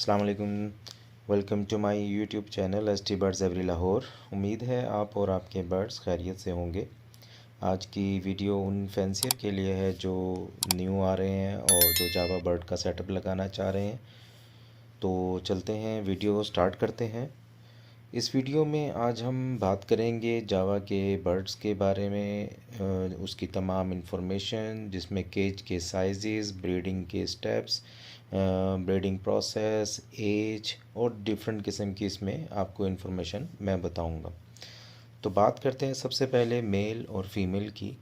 अस्सलाम वालेकुम। Welcome to my YouTube channel S T birds every Lahore. उम्मीद है आप और आपके बर्ड्स खैरियत से होंगे। आज की वीडियो उन फैंसियर के लिए है जो न्यू आ रहे हैं और जो जावा बर्ड का सेटअप लगाना चाह रहे हैं। तो चलते हैं, वीडियो स्टार्ट करते हैं। इस वीडियो में आज हम बात करेंगे जावा के बर्ड्स के बारे में, उसकी तमाम इंफॉर्मेशन जिसमें केज के साइज़, ब्रीडिंग के स्टेप्स, ब्रीडिंग प्रोसेस, एज और डिफरेंट किस्म की इसमें आपको इन्फॉर्मेशन मैं बताऊंगा। तो बात करते हैं सबसे पहले मेल और फीमेल की।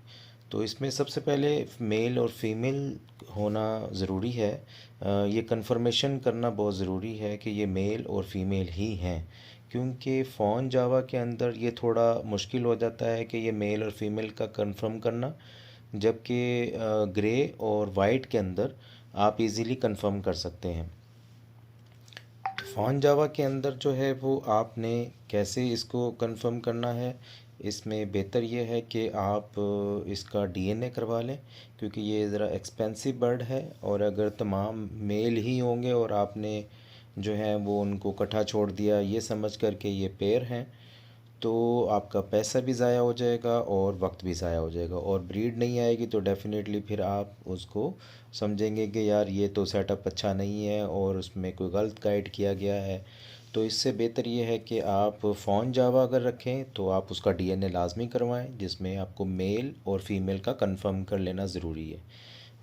तो इसमें सबसे पहले मेल और फीमेल होना ज़रूरी है। ये कंफर्मेशन करना बहुत ज़रूरी है कि ये मेल और फीमेल ही हैं, क्योंकि फ़ॉन जावा के अंदर ये थोड़ा मुश्किल हो जाता है कि ये मेल और फीमेल का कंफर्म करना, जबकि ग्रे और वाइट के अंदर आप इजीली कंफर्म कर सकते हैं। फ़ॉन जावा के अंदर जो है वो आपने कैसे इसको कंफर्म करना है, इसमें बेहतर ये है कि आप इसका डीएनए करवा लें, क्योंकि ये ज़रा एक्सपेंसिव बर्ड है और अगर तमाम मेल ही होंगे और आपने जो है वो उनको इकट्ठा छोड़ दिया ये समझ कर के ये पेयर हैं, तो आपका पैसा भी ज़ाया हो जाएगा और वक्त भी ज़ाया हो जाएगा और ब्रीड नहीं आएगी। तो डेफ़िनेटली फिर आप उसको समझेंगे कि यार ये तो सेटअप अच्छा नहीं है और उसमें कोई गलत गाइड किया गया है। तो इससे बेहतर ये है कि आप फ़ॉन जावा अगर रखें तो आप उसका डीएनए लाजमी करवाएं, जिसमें आपको मेल और फीमेल का कंफर्म कर लेना ज़रूरी है।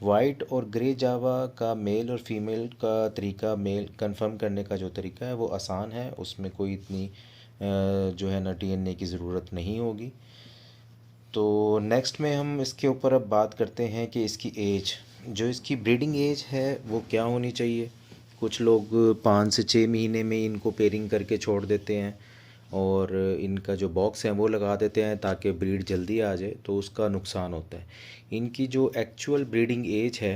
वाइट और ग्रे जावा का मेल और फीमेल का तरीका, मेल कंफर्म करने का जो तरीका है वो आसान है, उसमें कोई इतनी जो है ना डीएनए की ज़रूरत नहीं होगी। तो नेक्स्ट में हम इसके ऊपर अब बात करते हैं कि इसकी एज, जो इसकी ब्रीडिंग एज है वो क्या होनी चाहिए। कुछ लोग 5 से 6 महीने में इनको पेयरिंग करके छोड़ देते हैं और इनका जो बॉक्स है वो लगा देते हैं ताकि ब्रीड जल्दी आ जाए, तो उसका नुकसान होता है। इनकी जो एक्चुअल ब्रीडिंग एज है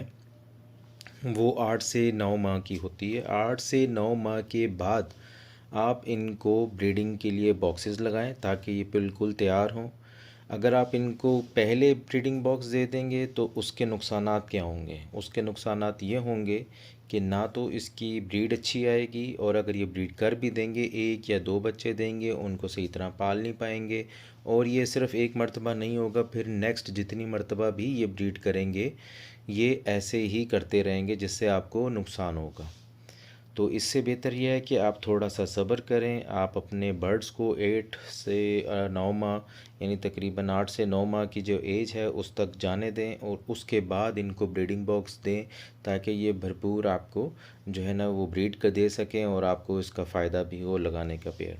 वो 8 से 9 माह की होती है। 8 से 9 माह के बाद आप इनको ब्रीडिंग के लिए बॉक्सेस लगाएं ताकि ये बिल्कुल तैयार हों। अगर आप इनको पहले ब्रीडिंग बॉक्स दे देंगे तो उसके नुकसानात क्या होंगे? उसके नुकसानात ये होंगे कि ना तो इसकी ब्रीड अच्छी आएगी, और अगर ये ब्रीड कर भी देंगे, 1 या 2 बच्चे देंगे, उनको सही तरह पाल नहीं पाएंगे। और ये सिर्फ़ एक मर्तबा नहीं होगा, फिर नेक्स्ट जितनी मर्तबा भी ये ब्रीड करेंगे ये ऐसे ही करते रहेंगे, जिससे आपको नुकसान होगा। तो इससे बेहतर यह है कि आप थोड़ा सा सब्र करें। आप अपने बर्ड्स को 8 से 9 माह, यानी तकरीबन 8 से 9 माह की जो एज है उस तक जाने दें और उसके बाद इनको ब्रीडिंग बॉक्स दें, ताकि ये भरपूर आपको जो है ना वो ब्रीड कर दे सकें और आपको इसका फ़ायदा भी हो लगाने का पेयर।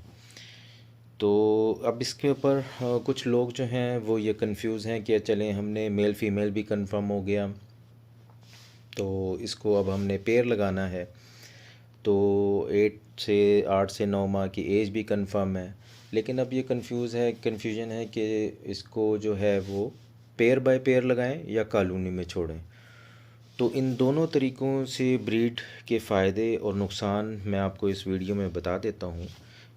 तो अब इसके ऊपर कुछ लोग जो हैं वो ये कंफ्यूज हैं कि चलें हमने मेल फीमेल भी कंफर्म हो गया, तो इसको अब हमने पेयर लगाना है। तो 8 से 9 माह की एज भी कंफर्म है, लेकिन अब ये कन्फ्यूजन है कि इसको जो है वो पेयर बाय पेयर लगाएं या कॉलोनी में छोड़ें। तो इन दोनों तरीक़ों से ब्रीड के फ़ायदे और नुकसान मैं आपको इस वीडियो में बता देता हूँ।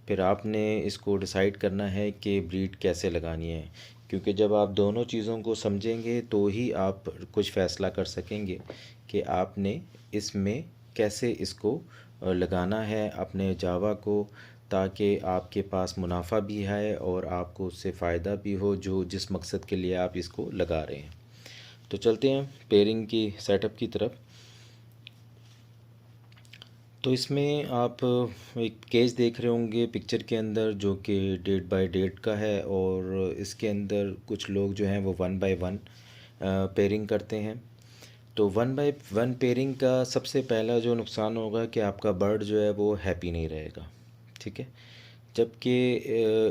फिर आपने इसको डिसाइड करना है कि ब्रीड कैसे लगानी है, क्योंकि जब आप दोनों चीज़ों को समझेंगे तो ही आप कुछ फ़ैसला कर सकेंगे कि आपने इसमें कैसे इसको लगाना है अपने जावा को, ताकि आपके पास मुनाफा भी है और आपको उससे फ़ायदा भी हो जो जिस मकसद के लिए आप इसको लगा रहे हैं। तो चलते हैं पेयरिंग की सेटअप की तरफ। तो इसमें आप एक केज देख रहे होंगे पिक्चर के अंदर, जो कि डेट बाय डेट का है, और इसके अंदर कुछ लोग जो हैं वो 1 बाय 1 पेयरिंग करते हैं। तो 1 बाय 1 पेयरिंग का सबसे पहला जो नुकसान होगा कि आपका बर्ड जो है वो हैप्पी नहीं रहेगा, ठीक है। जबकि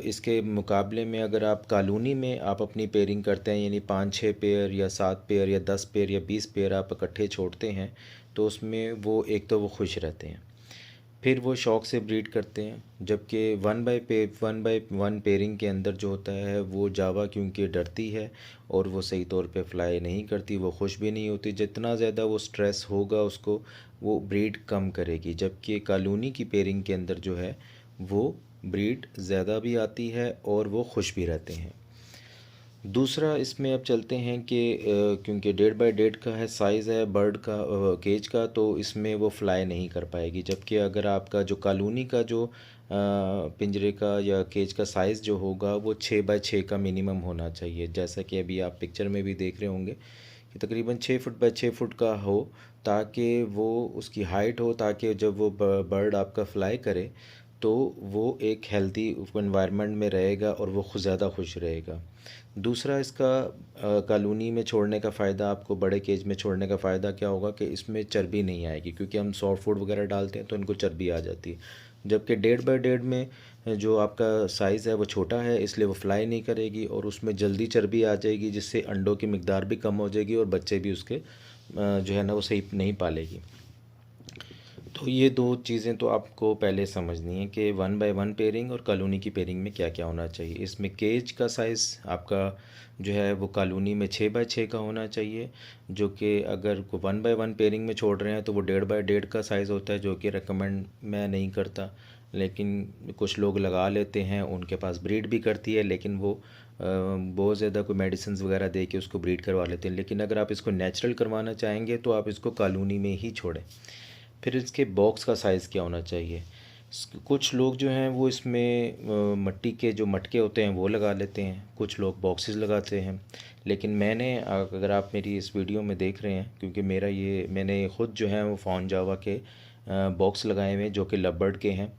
इसके मुकाबले में अगर आप कॉलोनी में आप अपनी पेयरिंग करते हैं, यानी 5-6 पेयर या 7 पेयर या 10 पेयर या 20 पेयर आप इकट्ठे छोड़ते हैं, तो उसमें वो एक तो वो खुश रहते हैं, फिर वो शौक़ से ब्रीड करते हैं। जबकि 1 बाय 1 पेयरिंग के अंदर जो होता है वो जावा क्योंकि डरती है और वो सही तौर पे फ्लाई नहीं करती, वो खुश भी नहीं होती, जितना ज़्यादा वो स्ट्रेस होगा उसको वो ब्रीड कम करेगी। जबकि कॉलोनी की पेयरिंग के अंदर जो है वो ब्रीड ज़्यादा भी आती है और वो खुश भी रहते हैं। दूसरा इसमें अब चलते हैं कि क्योंकि 1.5 बाई 1.5 का है साइज़ है बर्ड का, केज का, तो इसमें वो फ्लाई नहीं कर पाएगी। जबकि अगर आपका जो कॉलोनी का जो पिंजरे का या केज का साइज़ जो होगा वो 6 बाई 6 का मिनिमम होना चाहिए। जैसा कि अभी आप पिक्चर में भी देख रहे होंगे कि तकरीबन 6 फुट बाई 6 फुट का हो, ताकि वो उसकी हाइट हो, ताकि जब वो बर्ड आपका फ्लाई करे तो वो एक हेल्दी इन्वायरमेंट में रहेगा और वो ज़्यादा खुश रहेगा। दूसरा इसका कॉलोनी में छोड़ने का फ़ायदा, आपको बड़े केज में छोड़ने का फ़ायदा क्या होगा कि इसमें चर्बी नहीं आएगी, क्योंकि हम सॉफ्ट फूड वगैरह डालते हैं तो इनको चर्बी आ जाती है। जबकि 1.5 बाई 1.5 में जो आपका साइज़ है वो छोटा है, इसलिए वो फ्लाई नहीं करेगी और उसमें जल्दी चर्बी आ जाएगी, जिससे अंडों की मिकदार भी कम हो जाएगी और बच्चे भी उसके जो है ना वो सही नहीं पालेगी। तो ये दो चीज़ें तो आपको पहले समझनी है कि 1 बाई 1 पेयरिंग और कॉलोनी की पेयरिंग में क्या क्या होना चाहिए। इसमें केज का साइज़ आपका जो है वो कॉलोनी में 6 बाई 6 का होना चाहिए, जो कि अगर 1 बाई 1 पेयरिंग में छोड़ रहे हैं तो वो 1.5 बाई 1.5 का साइज़ होता है, जो कि रेकमेंड मैं नहीं करता। लेकिन कुछ लोग लगा लेते हैं, उनके पास ब्रीड भी करती है, लेकिन वो बहुत ज़्यादा कोई मेडिसिन वगैरह दे के उसको ब्रीड करवा लेते हैं। लेकिन अगर आप इसको नेचुरल करवाना चाहेंगे तो आप इसको कॉलोनी में ही छोड़ें। फिर इसके बॉक्स का साइज़ क्या होना चाहिए। कुछ लोग जो हैं वो इसमें मिट्टी के जो मटके होते हैं वो लगा लेते हैं, कुछ लोग बॉक्सेस लगाते हैं। लेकिन मैंने, अगर आप मेरी इस वीडियो में देख रहे हैं, क्योंकि मेरा ये मैंने ख़ुद जो है वो फॉन जावा के बॉक्स लगाए हुए हैं जो कि लबर्ड के हैं।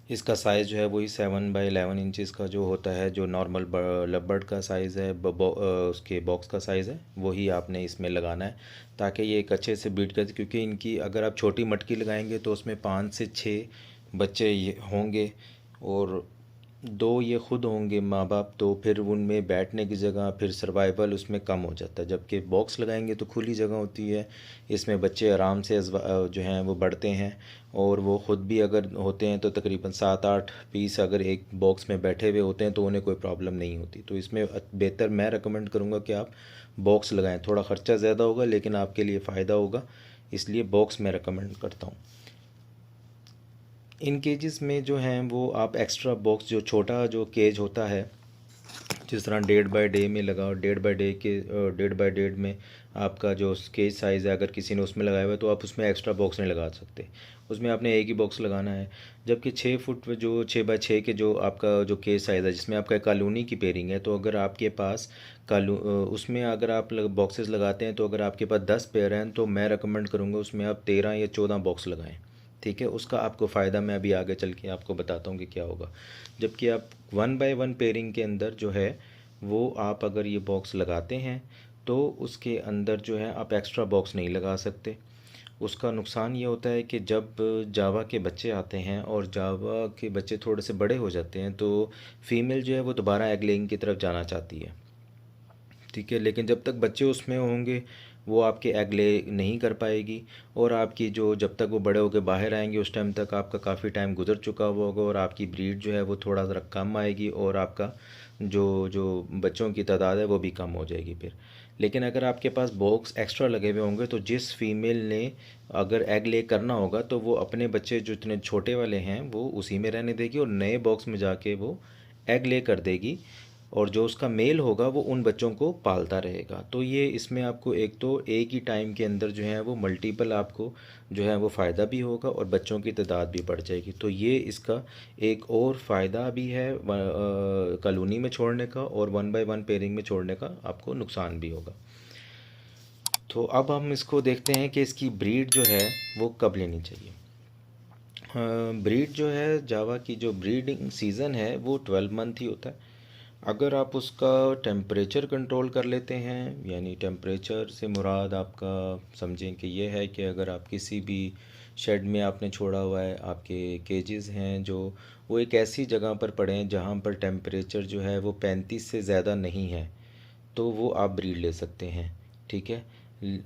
इसका साइज़ जो है वही 7 बाई 11 इंचज़ का जो होता है, जो नॉर्मल लबर्ड का साइज़ है, उसके बॉक्स का साइज़ है, वही आपने इसमें लगाना है, ताकि ये एक अच्छे से बीट कर। क्योंकि इनकी अगर आप छोटी मटकी लगाएंगे तो उसमें 5 से 6 बच्चे ये होंगे, और दो ये ख़ुद होंगे माँ बाप, तो फिर उनमें बैठने की जगह, फिर सर्वाइवल उसमें कम हो जाता है। जबकि बॉक्स लगाएंगे तो खुली जगह होती है, इसमें बच्चे आराम से जो हैं वो बढ़ते हैं, और वो ख़ुद भी अगर होते हैं तो तकरीबन 7-8 पीस अगर एक बॉक्स में बैठे हुए होते हैं तो उन्हें कोई प्रॉब्लम नहीं होती। तो इसमें बेहतर मैं रेकमेंड करूँगा कि आप बॉक्स लगाएं। थोड़ा ख़र्चा ज़्यादा होगा लेकिन आपके लिए फ़ायदा होगा, इसलिए बॉक्स मैं रेकमेंड करता हूँ। इन केजेस में जो हैं वो आप एक्स्ट्रा बॉक्स, जो छोटा जो केज होता है, जिस तरह 1.5 बाई 1.5 में लगाओ, 1.5 बाई 1.5 में आपका जो केज साइज़ है, अगर किसी ने उसमें लगाया हुआ है तो आप उसमें एक्स्ट्रा बॉक्स नहीं लगा सकते, उसमें आपने एक ही बॉक्स लगाना है। जबकि 6 फुट जो 6 बाई 6 के जो आपका जो केज साइज़ है, जिसमें आपका कॉलोनी की पेयरिंग है, तो अगर आपके पास उसमें अगर आप बॉक्सेस लगाते हैं, तो अगर आपके पास 10 पेयर हैं तो मैं रिकमेंड करूँगा उसमें आप 13 या 14 बॉक्स लगाएं। ठीक है, उसका आपको फ़ायदा मैं अभी आगे चल के आपको बताता हूँ कि क्या होगा। जबकि आप 1 बाई 1 पेयरिंग के अंदर जो है वो आप अगर ये बॉक्स लगाते हैं तो उसके अंदर जो है आप एक्स्ट्रा बॉक्स नहीं लगा सकते। उसका नुकसान ये होता है कि जब जावा के बच्चे आते हैं और जावा के बच्चे थोड़े से बड़े हो जाते हैं तो फ़ीमेल जो है वो दोबारा एग लेइंग की तरफ जाना चाहती है। ठीक है, लेकिन जब तक बच्चे उसमें होंगे वो आपके एग ले नहीं कर पाएगी, और आपकी जो जब तक वो बड़े होकर बाहर आएंगे उस टाइम तक आपका काफ़ी टाइम गुजर चुका हुआ होगा, और आपकी ब्रीड जो है वो थोड़ा सा कम आएगी, और आपका जो जो बच्चों की तादाद है वो भी कम हो जाएगी फिर। लेकिन अगर आपके पास बॉक्स एक्स्ट्रा लगे हुए होंगे तो जिस फीमेल ने अगर एग ले करना होगा तो वो अपने बच्चे जो इतने छोटे वाले हैं वो उसी में रहने देगी, और नए बॉक्स में जाके वो एग ले कर देगी, और जो उसका मेल होगा वो उन बच्चों को पालता रहेगा। तो ये इसमें आपको एक तो एक ही टाइम के अंदर जो है वो मल्टीपल आपको जो है वो फ़ायदा भी होगा और बच्चों की तादाद भी बढ़ जाएगी। तो ये इसका एक और फ़ायदा भी है कॉलोनी में छोड़ने का, और 1 बाई 1 पेयरिंग में छोड़ने का आपको नुकसान भी होगा। तो अब हम इसको देखते हैं कि इसकी ब्रीड जो है वो कब लेनी चाहिए। ब्रीड जो है, जावा की जो ब्रीडिंग सीज़न है वो 12 मंथ ही होता है। अगर आप उसका टेम्परेचर कंट्रोल कर लेते हैं, यानी टेम्परेचर से मुराद आपका समझें कि ये है कि अगर आप किसी भी शेड में आपने छोड़ा हुआ है, आपके केजेस हैं जो वो एक ऐसी जगह पर पड़े हैं जहाँ पर टेम्परेचर जो है वो 35 से ज़्यादा नहीं है, तो वो आप ब्रीड ले सकते हैं। ठीक है,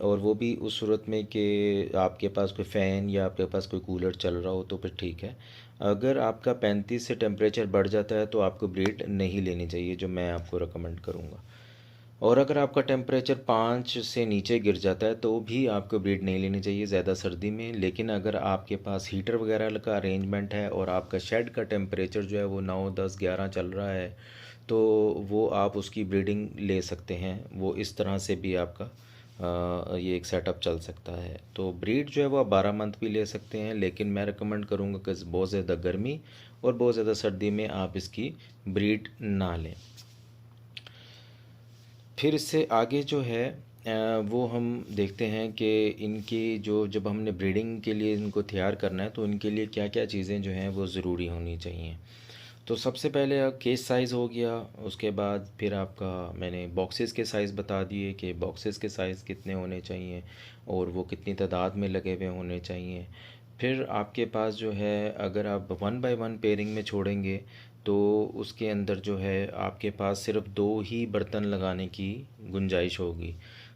और वो भी उस सूरत में कि आपके पास कोई फ़ैन या आपके पास कोई कूलर चल रहा हो तो फिर ठीक है। अगर आपका 35 से टेम्परेचर बढ़ जाता है तो आपको ब्रीड नहीं लेनी चाहिए, जो मैं आपको रिकमेंड करूँगा। और अगर आपका टेम्परेचर 5 से नीचे गिर जाता है तो भी आपको ब्रीड नहीं लेनी चाहिए ज़्यादा सर्दी में। लेकिन अगर आपके पास हीटर वगैरह का अरेंजमेंट है और आपका शेड का टेम्परेचर जो है वो 9, 10, 11 चल रहा है, तो वो आप उसकी ब्रीडिंग ले सकते हैं। वो इस तरह से भी आपका ये एक सेटअप चल सकता है। तो ब्रीड जो है वो आप 12 मंथ भी ले सकते हैं, लेकिन मैं रिकमेंड करूँगा कि बहुत ज़्यादा गर्मी और बहुत ज़्यादा सर्दी में आप इसकी ब्रीड ना लें। फिर इससे आगे जो है वो हम देखते हैं कि इनकी जो जब हमने ब्रीडिंग के लिए इनको तैयार करना है तो इनके लिए क्या क्या चीज़ें जो हैं वो ज़रूरी होनी चाहिए। तो सबसे पहले केस साइज़ हो गया, उसके बाद फिर आपका मैंने बॉक्सेस के साइज़ बता दिए कि बॉक्सेस के साइज़ कितने होने चाहिए और वो कितनी तादाद में लगे हुए होने चाहिए। फिर आपके पास जो है अगर आप 1 बाय 1 पेयरिंग में छोड़ेंगे तो उसके अंदर जो है आपके पास सिर्फ 2 ही बर्तन लगाने की गुंजाइश होगी।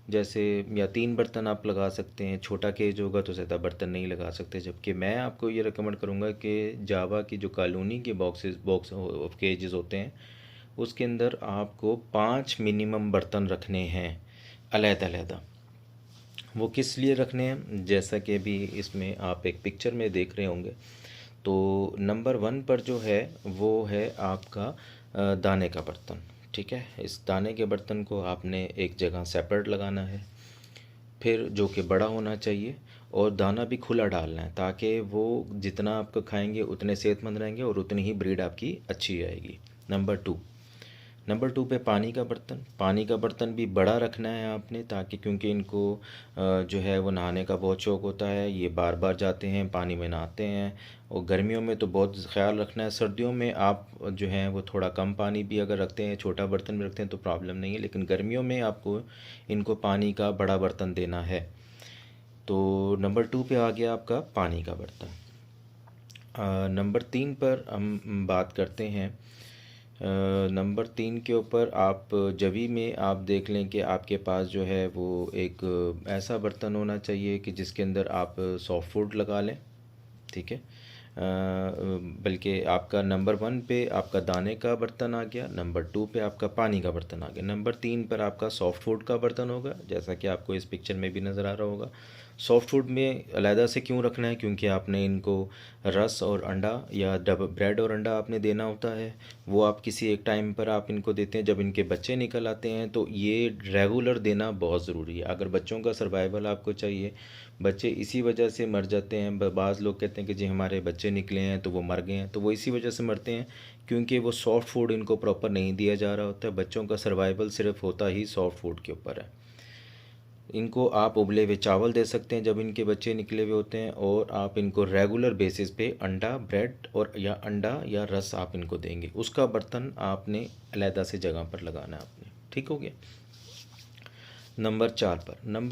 जैसे या 3 बर्तन आप लगा सकते हैं, छोटा केज होगा तो ज़्यादा बर्तन नहीं लगा सकते। जबकि मैं आपको ये रिकमेंड करूँगा कि जावा की जो कॉलोनी के बॉक्स केजेस होते हैं उसके अंदर आपको 5 मिनिमम बर्तन रखने हैं अलग-अलग। वो किस लिए रखने हैं, जैसा कि अभी इसमें आप एक पिक्चर में देख रहे होंगे। तो नंबर 1 पर जो है वो है आपका दाने का बर्तन। ठीक है, इस दाने के बर्तन को आपने एक जगह सेपरेट लगाना है, फिर जो कि बड़ा होना चाहिए और दाना भी खुला डालना है ताकि वो जितना आपको खाएंगे उतने सेहतमंद रहेंगे और उतनी ही ब्रीड आपकी अच्छी आएगी। नंबर 2 पे पानी का बर्तन भी बड़ा रखना है आपने, ताकि क्योंकि इनको जो है वो नहाने का बहुत शौक़ होता है, ये बार बार जाते हैं पानी में नहाते हैं। और गर्मियों में तो बहुत ख्याल रखना है। सर्दियों में आप जो है वो थोड़ा कम पानी भी अगर रखते हैं, छोटा बर्तन भी रखते हैं तो प्रॉब्लम नहीं है, लेकिन गर्मियों में आपको इनको पानी का बड़ा बर्तन देना है। तो नंबर 2 पे आ गया आपका पानी का बर्तन। नंबर 3 पर हम बात करते हैं। नंबर 3 के ऊपर आप जवी में आप देख लें कि आपके पास जो है वो एक ऐसा बर्तन होना चाहिए कि जिसके अंदर आप सॉफ्ट फूड लगा लें। ठीक है, बल्कि आपका नंबर 1 पे आपका दाने का बर्तन आ गया, नंबर 2 पे आपका पानी का बर्तन आ गया, नंबर 3 पर आपका सॉफ्ट फूड का बर्तन होगा, जैसा कि आपको इस पिक्चर में भी नज़र आ रहा होगा। सॉफ्ट फूड में अलहदा से क्यों रखना है, क्योंकि आपने इनको रस और अंडा या ब्रेड और अंडा आपने देना होता है। वो आप किसी एक टाइम पर आप इनको देते हैं जब इनके बच्चे निकल आते हैं, तो ये रेगुलर देना बहुत ज़रूरी है। अगर बच्चों का सर्वाइवल आपको चाहिए, बच्चे इसी वजह से मर जाते हैं। बाज़ लोग कहते हैं कि जी हमारे बच्चे निकले हैं तो वो मर गए हैं, तो वो इसी वजह से मरते हैं क्योंकि वो सॉफ्ट फूड इनको प्रॉपर नहीं दिया जा रहा होता है। बच्चों का सर्वाइवल सिर्फ होता ही सॉफ्ट फूड के ऊपर है। इनको आप उबले हुए चावल दे सकते हैं जब इनके बच्चे निकले हुए होते हैं, और आप इनको रेगुलर बेसिस पे अंडा, ब्रेड और या अंडा या रस आप इनको देंगे। उसका बर्तन आपने अलहदा से जगह पर लगाना है आपने। ठीक हो गया। नंबर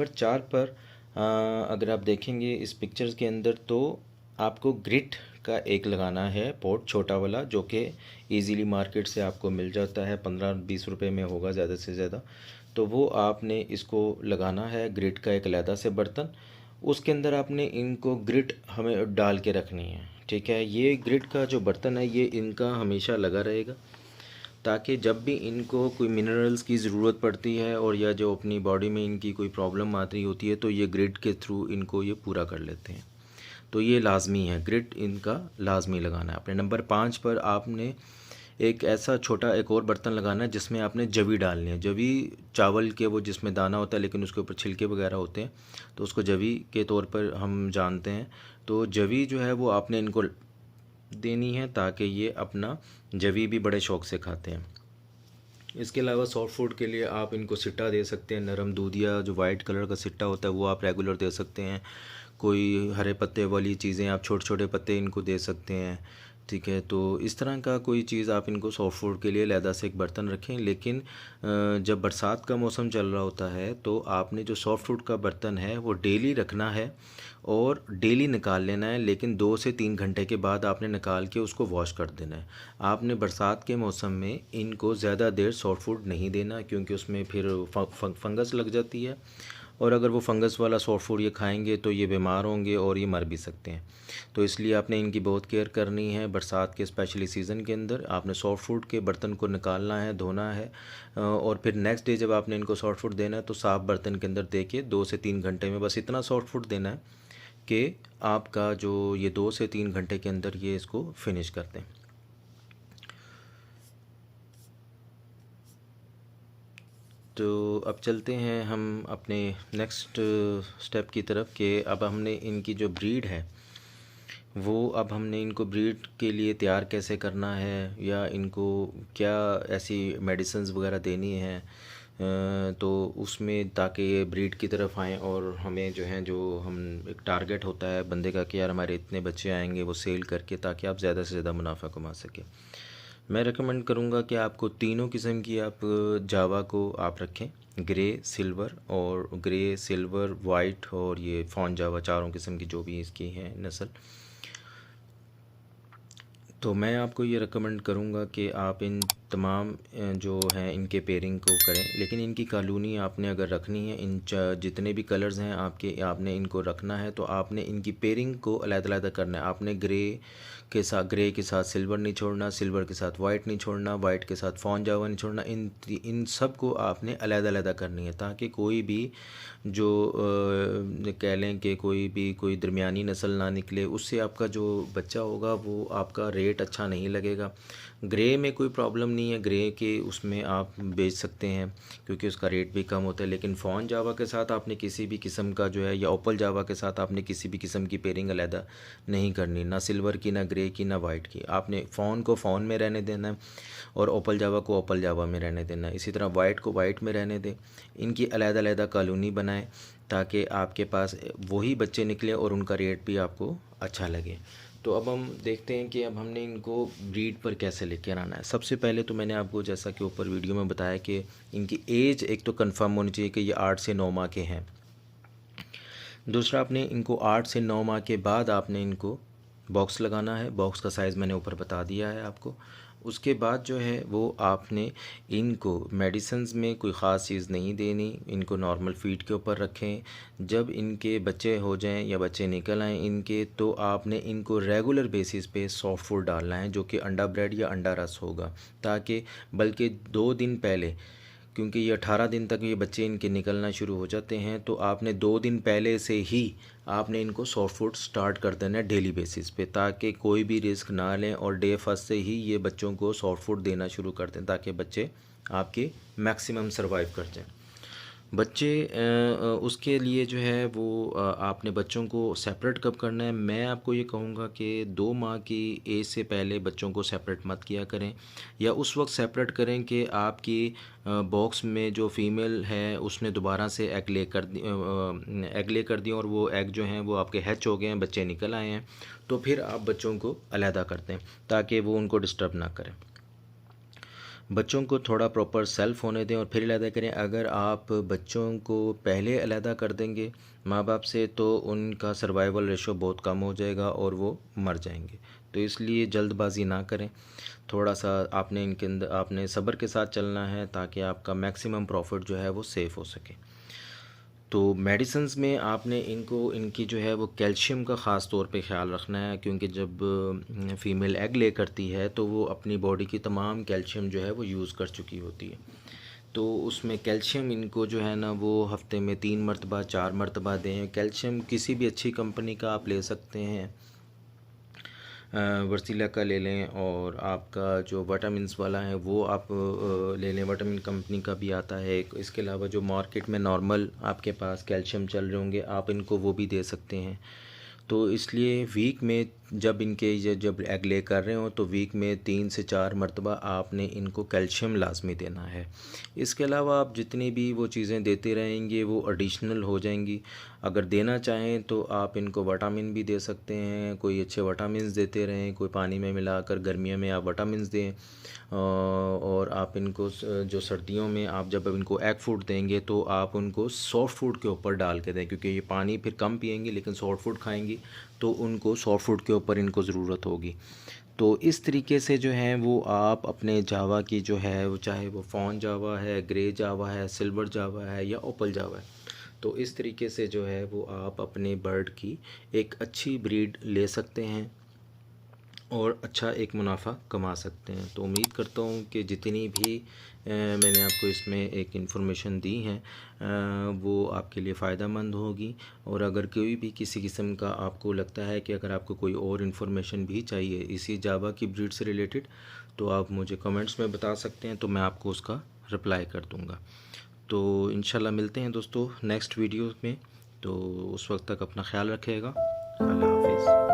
4 पर अगर आप देखेंगे इस पिक्चर्स के अंदर, तो आपको ग्रिट का एक लगाना है पॉट, छोटा वाला, जो कि इजीली मार्केट से आपको मिल जाता है, 15-20 रुपए में होगा ज़्यादा से ज़्यादा। तो वो आपने इसको लगाना है, ग्रिट का एक अलहदा से बर्तन। उसके अंदर आपने इनको ग्रिट हमें डाल के रखनी है। ठीक है, ये ग्रिट का जो बर्तन है ये इनका हमेशा लगा रहेगा, ताकि जब भी इनको कोई मिनरल्स की ज़रूरत पड़ती है और या जो अपनी बॉडी में इनकी कोई प्रॉब्लम आ रही होती है तो ये ग्रिट के थ्रू इनको ये पूरा कर लेते हैं। तो ये लाजमी है, ग्रिट इनका लाजमी लगाना है आपने। नंबर 5 पर आपने एक ऐसा छोटा एक और बर्तन लगाना है जिसमें आपने जवी डालनी है। जवी चावल के वो जिसमें दाना होता है लेकिन उसके ऊपर छिलके वगैरह होते हैं, तो उसको जवी के तौर पर हम जानते हैं। तो जवी जो है वो आपने इनको देनी है ताकि ये अपना जवी भी बड़े शौक़ से खाते हैं। इसके अलावा सॉफ्ट फूड के लिए आप इनको सिट्टा दे सकते हैं, नरम दूधिया जो वाइट कलर का सिट्टा होता है वो आप रेगुलर दे सकते हैं। कोई हरे पत्ते वाली चीज़ें आप छोटे छोटे पत्ते इनको दे सकते हैं। ठीक है, तो इस तरह का कोई चीज़ आप इनको सॉफ्ट फूड के लिए अलहदा से एक बर्तन रखें। लेकिन जब बरसात का मौसम चल रहा होता है तो आपने जो सॉफ्ट फूड का बर्तन है वो डेली रखना है और डेली निकाल लेना है, लेकिन 2 से 3 घंटे के बाद आपने निकाल के उसको वॉश कर देना है। आपने बरसात के मौसम में इनको ज़्यादा देर सॉफ्ट फूड नहीं देना, क्योंकि उसमें फिर फंगस लग जाती है और अगर वो फंगस वाला सॉफ्ट फूड ये खाएंगे तो ये बीमार होंगे और ये मर भी सकते हैं। तो इसलिए आपने इनकी बहुत केयर करनी है। बरसात के स्पेशली सीज़न के अंदर आपने सॉफ्ट फूड के बर्तन को निकालना है, धोना है, और फिर नेक्स्ट डे जब आपने इनको सॉफ्ट फूड देना है तो साफ़ बर्तन के अंदर दे के 2 से 3 घंटे में बस इतना सॉफ्ट फूड देना है कि आपका जो ये 2 से 3 घंटे के अंदर ये इसको फिनिश कर दें। तो अब चलते हैं हम अपने नेक्स्ट स्टेप की तरफ कि अब हमने इनकी जो ब्रीड है वो अब हमने इनको ब्रीड के लिए तैयार कैसे करना है, या इनको क्या ऐसी मेडिसिन्स वगैरह देनी है तो उसमें, ताकि ये ब्रीड की तरफ आएँ और हमें जो है जो हम एक टारगेट होता है बंदे का कि यार हमारे इतने बच्चे आएंगे वो सेल करके, ताकि आप ज़्यादा से ज़्यादा मुनाफा कमा सकें। मैं रेकमेंड करूँगा कि आपको तीनों किस्म की आप जावा को आप रखें, ग्रे, सिल्वर और ग्रे, सिल्वर, वाइट और ये फॉन जावा, चारों किस्म की जो भी इसकी हैं नस्ल। तो मैं आपको ये रेकमेंड करूँगा कि आप इन तमाम जो हैं इनके पेयरिंग को करें, लेकिन इनकी कॉलोनी आपने अगर रखनी है, इन जितने भी कलर्स हैं आपके, आपने इनको रखना है तो आपने इनकी पेयरिंग को अलग-अलग करना है। आपने ग्रे के साथ सिल्वर नहीं छोड़ना, सिल्वर के साथ वाइट नहीं छोड़ना, वाइट के साथ फॉन जावा नहीं छोड़ना। इन सब को आपने अलग-अलग करनी है, ताकि कोई भी जो कह लें कि कोई दरमियानी नस्ल ना निकले, उससे आपका जो बच्चा होगा वो आपका रेट अच्छा नहीं लगेगा। ग्रे में कोई प्रॉब्लम नहीं है, ग्रे के उसमें आप बेच सकते हैं क्योंकि उसका रेट भी कम होता है, लेकिन फ़ॉन जावा के साथ आपने किसी भी किस्म का जो है, या ओपल जावा के साथ आपने किसी भी किस्म की पेयरिंग अलहदा नहीं करनी, ना सिल्वर की, ना ग्रे की, ना वाइट की। आपने फ़ॉन को फ़ॉन में रहने देना है और ओपल जावा को ओपल जावा में रहने देना है। इसी तरह वाइट को वाइट में रहने दें। इनकी अलग-अलग कॉलोनी बनाएं ताकि आपके पास वही बच्चे निकले और उनका रेट भी आपको अच्छा लगे। तो अब हम देखते हैं कि अब हमने इनको ब्रीड पर कैसे लेकर आना है। सबसे पहले तो मैंने आपको जैसा कि ऊपर वीडियो में बताया कि इनकी एज एक तो कंफर्म होनी चाहिए कि ये 8 से 9 माह के हैं। दूसरा, आपने इनको 8 से 9 माह के बाद आपने इनको बॉक्स लगाना है। बॉक्स का साइज़ मैंने ऊपर बता दिया है आपको। उसके बाद जो है वो आपने इनको मेडिसिन्स में कोई ख़ास चीज़ नहीं देनी, इनको नॉर्मल फीड के ऊपर रखें। जब इनके बच्चे हो जाएं या बच्चे निकल आएँ इनके, तो आपने इनको रेगुलर बेसिस पे सॉफ्ट फूड डालना है, जो कि अंडा ब्रेड या अंडा रस होगा, ताकि बल्कि 2 दिन पहले, क्योंकि ये 18 दिन तक ये बच्चे इनके निकलना शुरू हो जाते हैं, तो आपने 2 दिन पहले से ही आपने इनको सॉफ्ट फूड स्टार्ट कर देना है डेली बेसिस पे, ताकि कोई भी रिस्क ना लें और डे फर्स्ट से ही ये बच्चों को सॉफ्ट फूड देना शुरू कर दें, ताकि बच्चे आपके मैक्सिमम सर्वाइव कर जाएं। बच्चे उसके लिए जो है वो आपने बच्चों को सेपरेट कब करना है, मैं आपको ये कहूँगा कि 2 माह की एज से पहले बच्चों को सेपरेट मत किया करें, या उस वक्त सेपरेट करें कि आपकी बॉक्स में जो फ़ीमेल है उसने दोबारा से एग ले कर दिए और वो एग जो हैं वो आपके हैच हो गए हैं, बच्चे निकल आए हैं, तो फिर आप बच्चों को अलहदा कर दें ताकि वो उनको डिस्टर्ब ना करें। बच्चों को थोड़ा प्रॉपर सेल्फ होने दें और फिर अलहदा करें। अगर आप बच्चों को पहले अलहदा कर देंगे माँ बाप से तो उनका सर्वाइवल रेशो बहुत कम हो जाएगा और वो मर जाएंगे। तो इसलिए जल्दबाजी ना करें, थोड़ा सा आपने इनके अंदर आपने सब्र के साथ चलना है ताकि आपका मैक्सिमम प्रॉफिट जो है वो सेफ़ हो सके। तो मेडिसिन्स में आपने इनको इनकी जो है वो कैल्शियम का ख़ास तौर पे ख्याल रखना है, क्योंकि जब फ़ीमेल एग ले करती है तो वो अपनी बॉडी की तमाम कैल्शियम जो है वो यूज़ कर चुकी होती है। तो उसमें कैल्शियम इनको जो है ना वो हफ़्ते में 3 मरतबा 4 मरतबा दें। कैल्शियम किसी भी अच्छी कंपनी का आप ले सकते हैं, वर्सीला का ले लें, और आपका जो विटामिन्स वाला है वो आप ले लें, विटामिन कंपनी का भी आता है एक। इसके अलावा जो मार्केट में नॉर्मल आपके पास कैल्शियम चल रहे होंगे आप इनको वो भी दे सकते हैं। तो इसलिए वीक में जब एग ले कर रहे हो तो वीक में 3 से 4 मरतबा आपने इनको कैल्शियम लाजमी देना है। इसके अलावा आप जितनी भी वो चीज़ें देते रहेंगे वो एडिशनल हो जाएंगी। अगर देना चाहें तो आप इनको विटामिन भी दे सकते हैं, कोई अच्छे विटामिन देते रहें, कोई पानी में मिलाकर गर्मियों में आप विटामिन दें, और आप इनको जो सर्दियों में आप जब इनको एग फूड देंगे तो आप उनको सॉफ्ट फूड के ऊपर डाल के दें, क्योंकि ये पानी फिर कम पिएंगे लेकिन सॉफ्ट फूड खाएंगी तो उनको सॉफ्ट फूड के ऊपर इनको ज़रूरत होगी। तो इस तरीके से जो है वो आप अपने जावा की जो है वो, चाहे वो फॉन जावा है, ग्रे जावा है, सिल्वर जावा है या ओपल जावा है, तो इस तरीके से जो है वो आप अपने बर्ड की एक अच्छी ब्रीड ले सकते हैं और अच्छा एक मुनाफा कमा सकते हैं। तो उम्मीद करता हूँ कि जितनी भी मैंने आपको इसमें एक इन्फॉर्मेशन दी है वो आपके लिए फ़ायदा मंद होगी। और अगर कोई भी किसी किस्म का आपको लगता है कि अगर आपको कोई और इन्फॉर्मेशन भी चाहिए इसी जावा की ब्रीड से रिलेटेड, तो आप मुझे कमेंट्स में बता सकते हैं, तो मैं आपको उसका रिप्लाई कर दूँगा। तो इंशाल्लाह मिलते हैं दोस्तों नेक्स्ट वीडियो में। तो उस वक्त तक अपना ख्याल रखिएगा। अल्लाह हाफिज़।